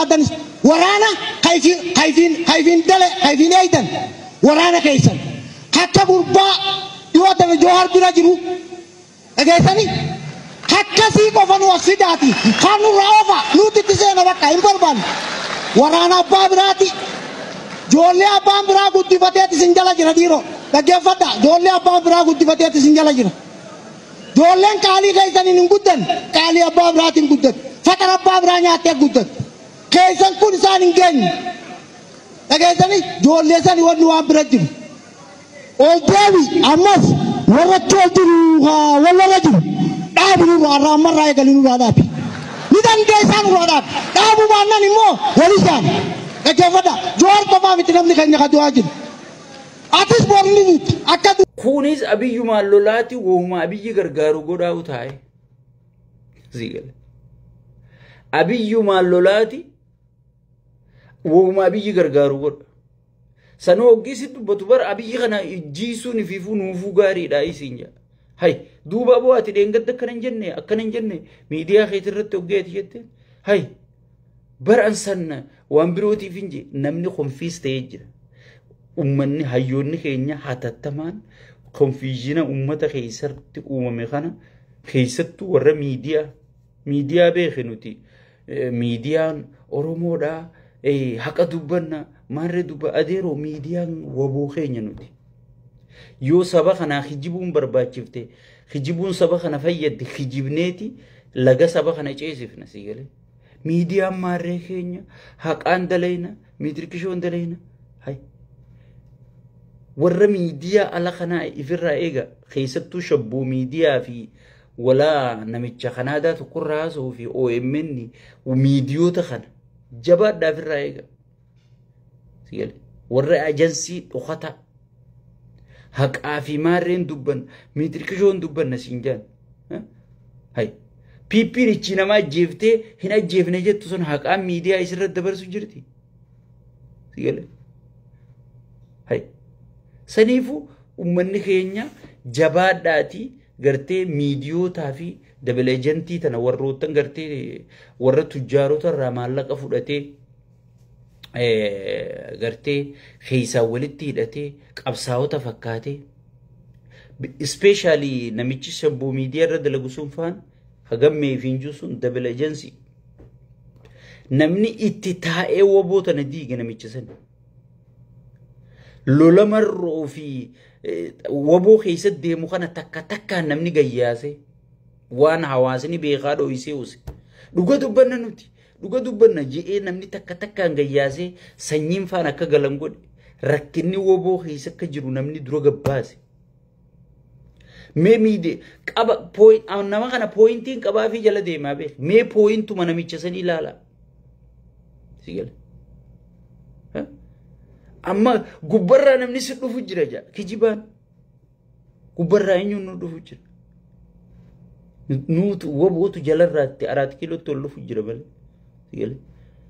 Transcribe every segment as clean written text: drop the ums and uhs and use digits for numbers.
أدنس ورانا خايفين دلة خايفين أيضا ورانا كيسن حتى بربا يوضع جوهر بلا جرو أجازني حتى سيكو فنو أكسيداتي خانو رافا نوتي تسينا بكا إمبربان ورانا بابراتي جولي أبام برا قد فتيات سنجلا جرا ديرو لكي فتا جولي أبام برا قد فتيات سنجلا جرا جولي كالي كيسن نقدن كالي أبام براتي نقدن فتر أبام براني أتيا قدن كيسان كون سان جن أجازني جول لسان يود نوام برجل أولتاوي أمس ورطول تروها ولا رجل أبو نورا مرة يقال نورا دابي ندان كيسان نورا داب أبو بانا نمو وليسان كجافدا جوال بابا متنام نخني خدواجل أتس بورني أكاد كونيز أبي يوم اللولاتي وهم أبي يغرغارو غدا وتاي زيغل أبي يوم اللولاتي وما أبي يغرغارو غدا سنو جيسيت بتبر أبي خنا جيسو نفيفو نوفو غاري داي سينجا هاي دوبا بواتي دينغد كننجنة أكننجنة ميديا خيترت توجيت يتة هاي بر أنسان وامبروتي فينجي نمني خنفيس تيجر أمني هايوني خينيا حتى تمان خنفيجينا أمتا خيسر تقوم خنا خيست ورا ميديا بيخنوتي ميديان أورومودا حقا دوبنا مارة دوبا أديرو ميديان وابو خينيا نوتي يو سبا خنا خجيبون برباچفته خجيبون سبا خنا فيد خجيبنيتي لغا سبا خنا چيسف نسيگله ميديا مارة خينيا حقان دلينا ميدركشون دلينا هاي ورا ميديا على خنا إفرا إيغا خيستو شبو ميديا في ولا نمتش خنادا تقراسو في او امني وميديو تخن جباد دافر إيغا سيالي ورا أجنسي وخطأ حق آفي مارين دوبن ميدركشون دوبن نسينجان هاي بيبي ريچينا ما جيفته هنا جيفنه جت تسون حق آم ميديا إسرت دبر سجرتي سيالي هاي سنيفو أمني خينيا جباد داتي غرتي ميديو تافي دبل ايجنتي تنا وروتن غرتي ور تجارو تر مالك فدته غرتي خيسا ولتي دته قبساو تفكاتي سبيشالي نميچ شبو ميديا رد لغسون فان هغمي فينجوسون دبل ايجنسي نمني اتتاء وبوت نديغ نميچ سن لولمر في وبو خيسد ديمو خنا تكا نمني غياسي وان حواسني بيغادو يسيوس دوغا دوبنا نوتي دوغا دوبنا جي نمني تكا غياسي سنيم فانا كغلنغود ركني وبو خيسك جرو نمني درو غباسي مي دي قبا بوينت انما خنا بوينتين قبا في جلا ديما بي مي بوينت ما نميچسني لالا سيغل أما غبرة نمني سدو فجرة جا كجيبان غبرة إنيو نودو فجرة نوت وبوتو جلر راتي أرات كيلو تولو فجرة بل سيغلي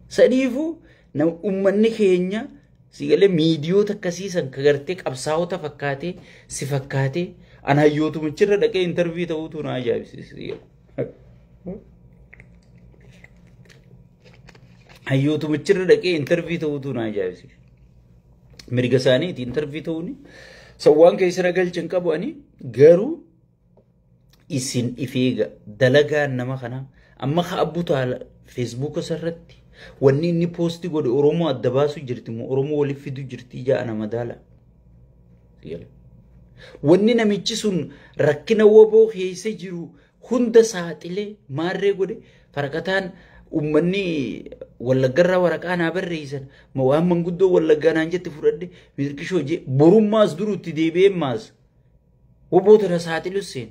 سديفو نم أمني خينيا سيغلي ميديو تكسيسان كغرتك أبساو تفكاتي سفكاتي أنا يوتو مچرة دكي انترفيو تاوتو ناجا سيغلي يوتو مچرة دكي انترفيو تاوتو ناجا سيغلي مريقا ساني تي انترفيو توني سوان كيسنا قل چنقبو اني غارو اسين افيغا دلقا نما خنا اما خابو تالا فيسبوك سرتي واني اني بوستي قد ارومو الدباسو جرتي مو ارومو ولي فيدو جرتي جا انا مدالا سيالي واني نميچسون ركنا وبو خيسي جرو هند ساتلي ماري قد فرقتان أمني ولا جرّا ورقانا بريسن موام من قدو ولا جانا نجت فرد بيركشوا جي بروم ماس درو تديبي ماس وبوت رساتي لسين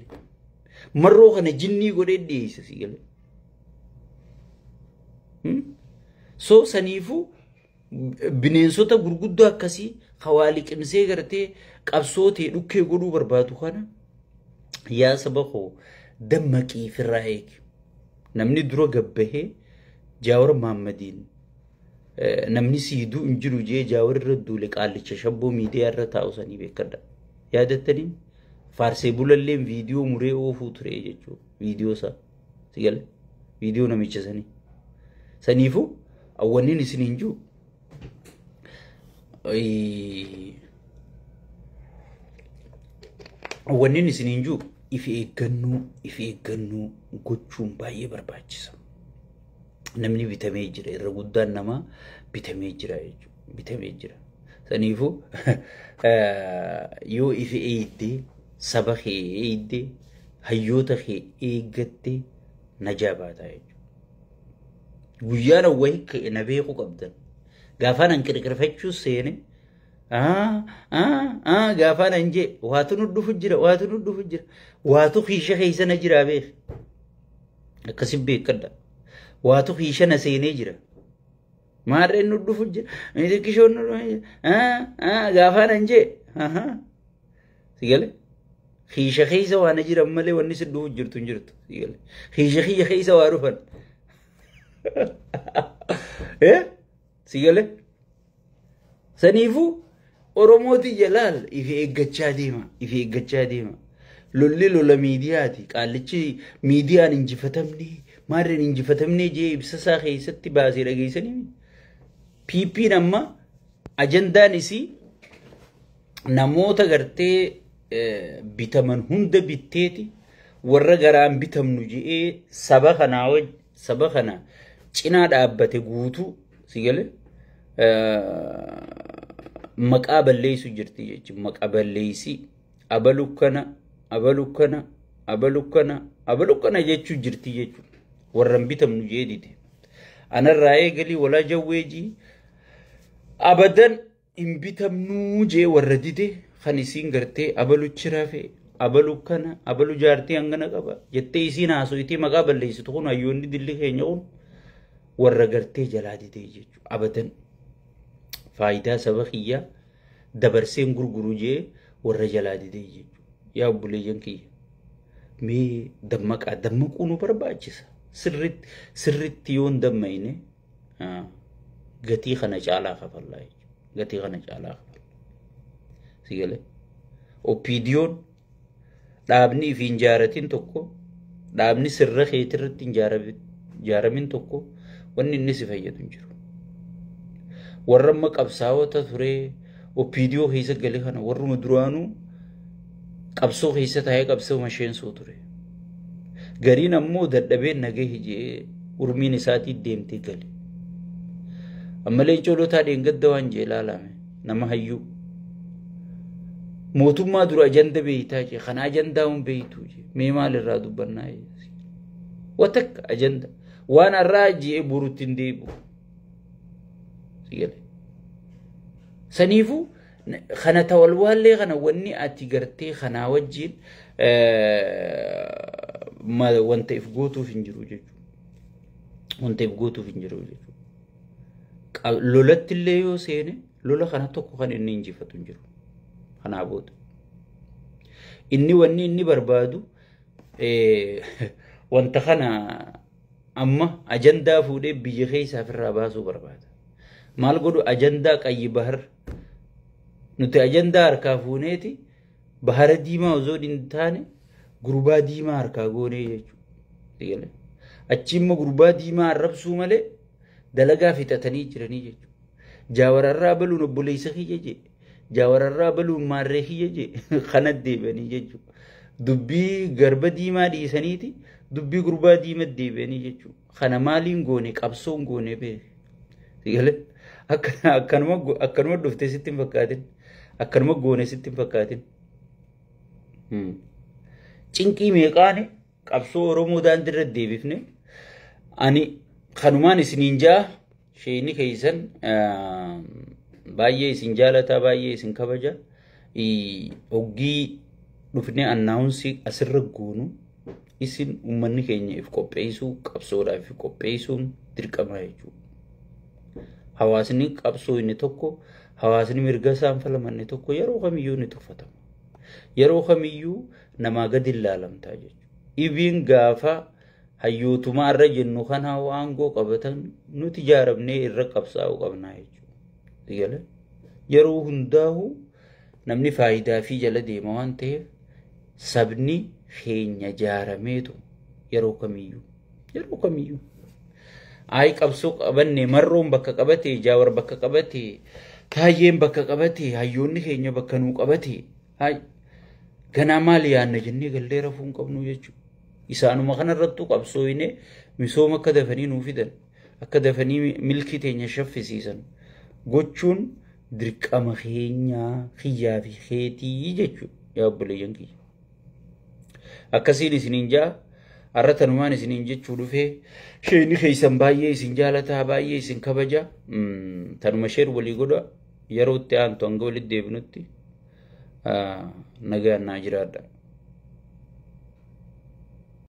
مرّو خنا جنّي قدي ديس سيقل سو سنيفو بنينسوتا غرغدو أكاسي خوالك إمسي غرتي قبصوتي لكي قدو برباتو خانا يا سبقو دمكي في الرأيك نمني درو قبهي جاور محمدين نمني سيدو انجرو جي جاور ردو لك آل شبو ميديا رتاو ساني بكردا يادتنين فارسي بولالين فيديو مري اوفو تري جيجو فيديو سا سيگل فيديو نمي چساني سنيفو awwannin isiniin jiru awwannin isiniin jiru ifi eeggannoo gochuun baay'ee barbaachisa. Namni bitamee jira irra guddaan nama bitamee jira jechuudha. Bitamee jira. Saniifuu yoo ifi eeddee saba kee eeddee hayyoota kee eeggattee najaa baataa jechuudha. Guyyaan wayii na beeku qabdan. Gaafaan an qirqirfachuu seene gaafaan an jee waatu nu dhufu jira waatu hiisha keessa na jira beek. Akkasii beekadha. Waatu hiisha na seenee jira. Maarreen nu dhufu jira. Kishoon gaafaan an jee sigale. Hiisha keessa waan jira malee wanni si dhufu jirtu hin jirtu sigale. Hiisha keessa waa dhufan. Sigale. Saniifuu Oromooti jalaal ifi eeggachaa deema. Lolli lola miidiyaati. Qaallichi miidiyaan injifatamne maarreen injifatamne jee ibsasaa keessatti baasee dhageessanii. PP'n amma ajandaan isii namoota gartee bitaman hunda bitteeti warra garaan bitamnu jee saba kana cinaa dhaabbate guutuu sigale maqaa balleessu jirti jechuudha. Maqaa balleessi abalukkana jechuu jirti jechuudha. Warran bitamnu jee dide. Anarraa eegalii walaa jawweejii abadan hin bitamnuu jee warra dide kan isiin gartee abaluchi rafee abalukkana abalu jaartii hangana qaba jettee isiin haasooyitii maqaa balleessitu kun hayyoonni dilli keenya kun warra gartee jalaa dide jechuudha. Abadan faayidaa saba kiyyaa dabarseen gurguru jee warra jalaa dide jechuudha. Yaa obboleeyyan kiyya mee dammaquu nu barbaachisa. Sirritti yoon dammayne gatii kana caalaa kafallaa jechuudha. Gatii kana caalaa kafallaa. Sigale. Opiidiyoon dhaabni fi injaaratiin tokko dhaabni sirra keetirratti injaaramin tokko wanni inni si fayyadu hin jiru. Warra amma qabsaa'ota turee opiidiyoo keessa gale kana warruma duraanuu qabsoo keessa taa'ee qabsoo masheensoo ture. Gariin ammoo dadhabeen nagee hijee urmiin isaatii deemtee gale. Ammalee coolotaa dheengadda waan jee ilaalame nama hayyuu. Mootummaa dura ajanda beeytaa jee kana ajandaa hun beeytuu jee mee maalirraa dubbannaa jee. Watakka ajanda waan har'aa jee burutti hin deebi'u. Sigale. Saniifuu kana tawalwaallee kana wanni ati gartee kanaa wajjin wanta if gootuuf hin jiru jechuudha. Wanta if gootuuf hin jiru jechuudha. Lolatti illee yoo seene lola kana tokko kan inni injifatu hin jiru. Kanaa booda. Inni wanni inni barbaadu wanta kana amma ajandaa fuudhee biyya keessaaf irraa baasuu barbaada. Maal godhu ajandaa qayyi bahar nuti ajandaa harkaa fuuneeti bahara diimaa osoo hin taane gurbaa diimaa harkaa goonee jechuudha. Achi immoo gurbaa diimaa arrabsuu malee dalagaa fixatanii jiranii jechuudha. Jaawararraa baluun obboleessa kiyya jee jaawararraa baluun maarree kiyya jee kana deebanii jechuudha. Dubbii garba diimaa dhiisaniiti dubbii gurbaa diimaa deebanii jechuudha. Kana maaliin goone qabsoon goone beeke. Akkanuma dhuftee sitti hin fakkaatin. Akkanuma goone sitti hin fakkaatin. Cinqii meeqaane qabsoo Oromoo daandirra deebifne ani kanumaan isiniin jaa sheeyni keessan baay'ee isin jaalataa baay'ee isin kabaja hoggii dhufne annaawunsi asirra goonu isin ummanni keenya if qopheessuu qabsoodhaaf if qopheessuun dirqama jechuudha. Hawaasni qabsoo inni tokko hawaasni mirga isaan falamanne tokko yeroo kamiyyuu ni tuffatama. Yeroo kamiyyuu namaa gadi ilaalamtaa jechuudha. Ibiin gaafa hayyootumaa irra jennu kana waangoo qabatan nuti jaaramnee irra qabsaa'uu qabnaa jechuudha. Yeroo hundaa'u namni faayidaa fi jala deema waan ta'eef sabni keenya jaarameetu yeroo kamiyyuu Ay qabsoo qabanne marroon bakka qabate jaawar bakka qabate taayyeen bakka qabate hayyoonni keenya bakka nuu qabate hay ganaa maali yaanna jennee gallee rafuun qabnu jechuudha. Isaanuma kanarrattu qabsooyne misooma akka dafanii nuu fidan akka dafanii milkii teenya shaffisiisan gochuun dirqama keenya xiyyaa fi keetii jechuudha yaa obboleeyyan kiyya. Akkasiin isiniin jaa arratanumaan isiniin jechuu dhufee sheeni keessan baay'ee isin jaalataa baay'ee isin kabaja tanuma sheer walii godha yeroo itti aantu hanga walitti deebinutti nagaan naa jiraadha.